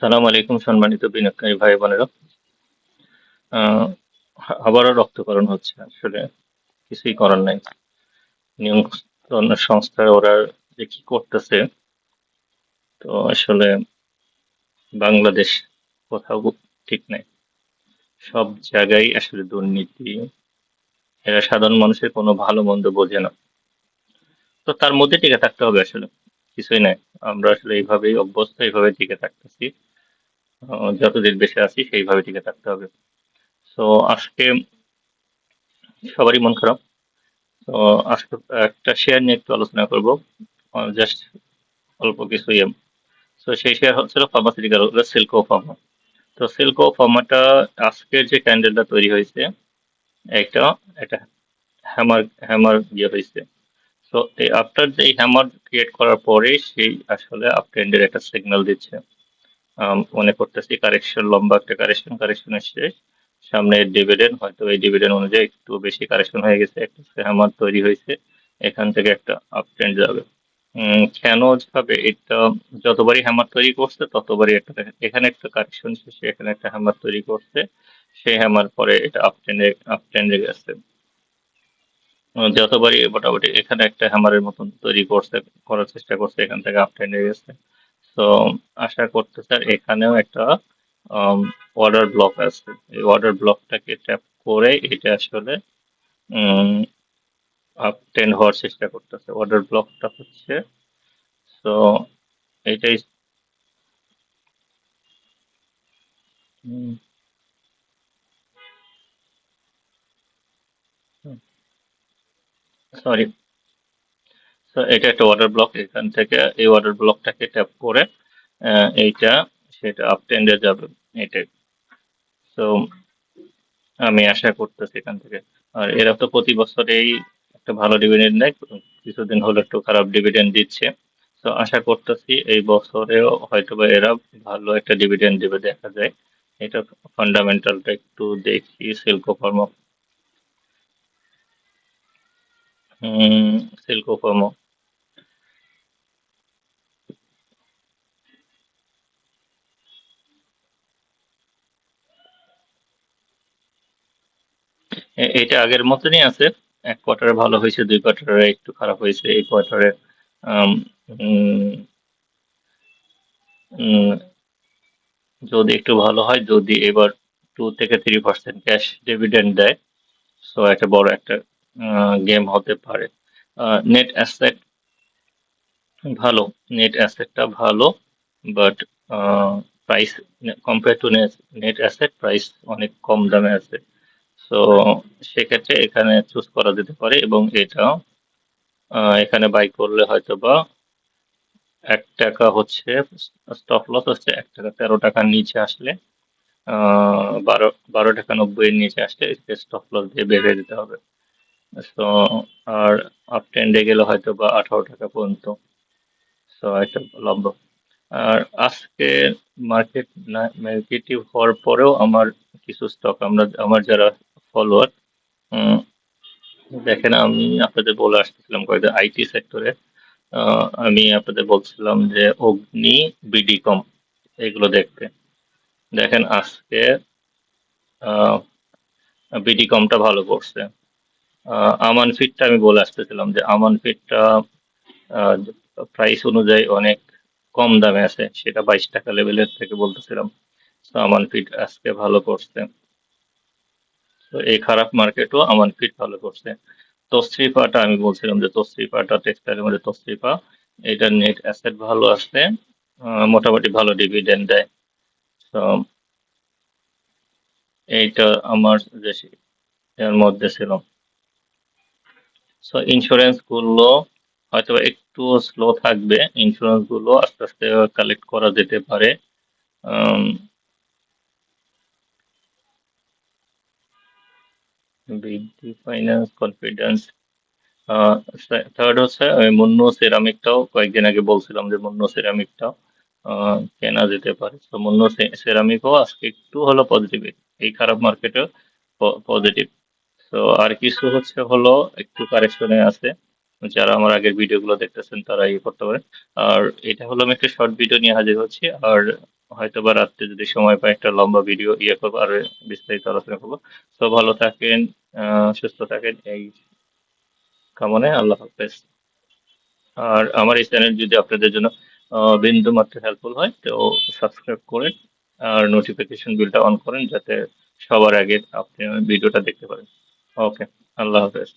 সালাম আলাইকুম সম্মানিত বিনিয়োগকারী ভাই বোনেরা। আহ, আবারও রক্তকরণ হচ্ছে, আসলে কিছুই করার নাই। নিয়ন্ত্রণ সংস্থা ওরা যে কি করতেছে, তো আসলে বাংলাদেশ কোথাও ঠিক নাই, সব জায়গায় আসলে দুর্নীতি। এরা সাধারণ মানুষের কোনো ভালো মন্দ বোঝে না, তো তার মধ্যে টিকে থাকতে হবে, আসলে কিছুই নাই। আমরা আসলে এইভাবেই অভ্যস্ত, এইভাবে টিকে থাকতেছি। যতদিন বেঁচে আছি সেইভাবে টিকে থাকতে হবে। তো আজকে সবারই মন খারাপ। তো আজকে একটা শেয়ার নিয়ে একটু আলোচনা করব, জাস্ট অল্প কিছু তো সেই শেয়ার হচ্ছিল ফার্মাসিউটিক্যাল, সিল্কো ফার্মা। তো সিল্কো ফার্মাটা আজকের যে ক্যান্ডেলটা তৈরি হয়েছে, একটা একটা হ্যামার হ্যামার হয়েছে। তো এই আফটার যে হ্যামার ক্রিয়েট করার পরে সেই আসলে আপ ট্রেন্ডের একটা সিগন্যাল দিচ্ছে। মনে করতেছি কারেকশন, লম্বা একটা কারেকশনের শেষ, সামনে ডিভিডেন্ড, হয়তো এই ডিভিডেন্ড অনুযায়ী একটু বেশি কারেকশন হয়ে গেছে, একটা হ্যামার তৈরি হয়েছে, এখান থেকে একটা আপ ট্রেন্ড যাবে। কেন যাবে এটা? যতবারই হ্যামার তৈরি করছে ততবারই একটা এখানে একটা কারেকশন শেষে এখানে একটা হ্যামার তৈরি করছে, সেই হ্যামার পরে এটা আপ ট্রেন্ডে গেছে। যতবারই মোটামুটি এখানে একটা হ্যামারের মতন তৈরি করছে, করার চেষ্টা করছে, এখান থেকে আপ ট্রেন্ডে গেছে। তো আশা করতে স্যার এখানেও একটা অর্ডার ব্লক আছে, এই অর্ডার ব্লকটাকে ট্যাপ করে এটা আসলে আপ ট্রেন্ড হওয়ার চেষ্টা করতেছে। অর্ডার ব্লকটা হচ্ছে, তো এইটাই। সরি, তো এটা একটা অর্ডার ব্লক, এখান থেকে এই অর্ডার ব্লকটাকে ট্যাপ করে এইটা সেটা আপ ট্রেন্ডে যাবে, এটাই। তো আমি আশা করতেছি এখান থেকে। আর এরা তো প্রতি বছরেই একটা ভালো ডিভিডেন্ড দেয়, কিছুদিন হলো একটু খারাপ ডিভিডেন্ড দিচ্ছে। তো আশা করতেছি এই বছরেও হয়তোবা এরা ভালো একটা ডিভিডেন্ড দেবে, দেখা যায়। এটা ফান্ডামেন্টালটা একটু দেখি, সিল্কো ফার্মা। হুম, সিল্কো ফার্মা। এটা আগের মতনই আছে। এক কোয়ার্টারে ভালো হয়েছে, দুই কোয়ার্টারে একটু খারাপ হয়েছে, এই কোয়ার্টারে আম, উম, উম, যদি একটু ভালো হয়, যদি এবার 2 থেকে 3% ক্যাশ ডিভিডেন্ড দেয়, সো একটা বড় একটা গেম হতে পারে। নেট অ্যাসেট ভালো, নেট অ্যাসেটটা ভালো, but price compare to net asset price অনেক কম দামে আছে। সো সেক্ষেত্রে এখানে চুজ করা যেতে পারে, এবং এটা এখানে বাই করলে হয়তো বা 1 টাকা হচ্ছে স্টপ লস, হচ্ছে 1 টাকা 13 টাকার নিচে আসলে, 12 12 টাকা 90 এর নিচে আসলে স্টপ লস দিয়ে বের হয়ে যেতে হবে। তো আর আপ ট্রেন্ডে গেলে হয়তো বা 18 টাকা পর্যন্ত, তো একটা লম্বা। আর আজকে মার্কেট নেগেটিভ হওয়ার পরেও আমার কিছু স্টক, আমার যারা ফলোয়ার, দেখেন আমি আপনাদের বলে আসতেছিলাম কয়েকটা আইটি সেক্টরে, আমি আপনাদের বলছিলাম যে অগ্নি, বিডিকম, এগুলো দেখতে। দেখেন আজকে বিডিকমটা ভালো করছে। আমান ফিটটা আমি বলে আসতেছিলাম যে আমান ফিটটা প্রাইস অনুযায়ী অনেক কম দামে আছে, সেটা 22 টাকা লেভেলের থেকে বলতেছিলাম। তো আমান ফিট আজকে ভালো করছে। তো এই খারাপ মার্কেটও আমান ফিট ভালো করছে। তসরিফাটা আমি বলছিলাম যে তসরিফাটা টেক্সটাইলের মধ্যে তসরিফা, এটার নেট অ্যাসেট ভালো আছে, মোটামুটি ভালো ডিভিডেন্ড দেয়। তো এইটা আমার যে এর মধ্যে ছিল। সো ইন্স্যুরেন্স গুলো হয়তো একটু স্লো থাকবে, ইন্স্যুরেন্স গুলো আস্তে আস্তে কালেক্ট করা যেতে পারে। BD finance, confidence. থার্ড হচ্ছে মুন্নু সেরামিকটাও কয়েকদিন আগে বলছিলাম যে মুন্নু সেরামিকটাও কেনা যেতে পারে। তো মুন্নু সেরামিকও আজকে একটু হলো পজিটিভ, এই খারাপ মার্কেটে পজিটিভ। তো আর কিছু হচ্ছে হলো একটু কারেকশনে আছে, যারা আমার আগের ভিডিওগুলো দেখতেছেন তারা ইয়ে করতে পারেন। আর এটা হলো আমি একটা শর্ট ভিডিও নিয়ে হাজির হচ্ছি। আর হয়তো বা রাত্রে যদি সময় পাই একটা লম্বা ভিডিও করবো আর বিস্তারিত আলোচনা করবো। তো ভালো থাকেন, সুস্থ থাকেন, এই কামনায় আল্লাহ হাফেজ। আর আমার এই চ্যানেল যদি আপনাদের জন্য বিন্দু মাত্র হেল্পফুল হয় তো সাবস্ক্রাইব করেন আর নোটিফিকেশন বিলটা অন করেন যাতে সবার আগে আপনি ভিডিওটা দেখতে পারেন। ওকে, আল্লাহ হাফেজ।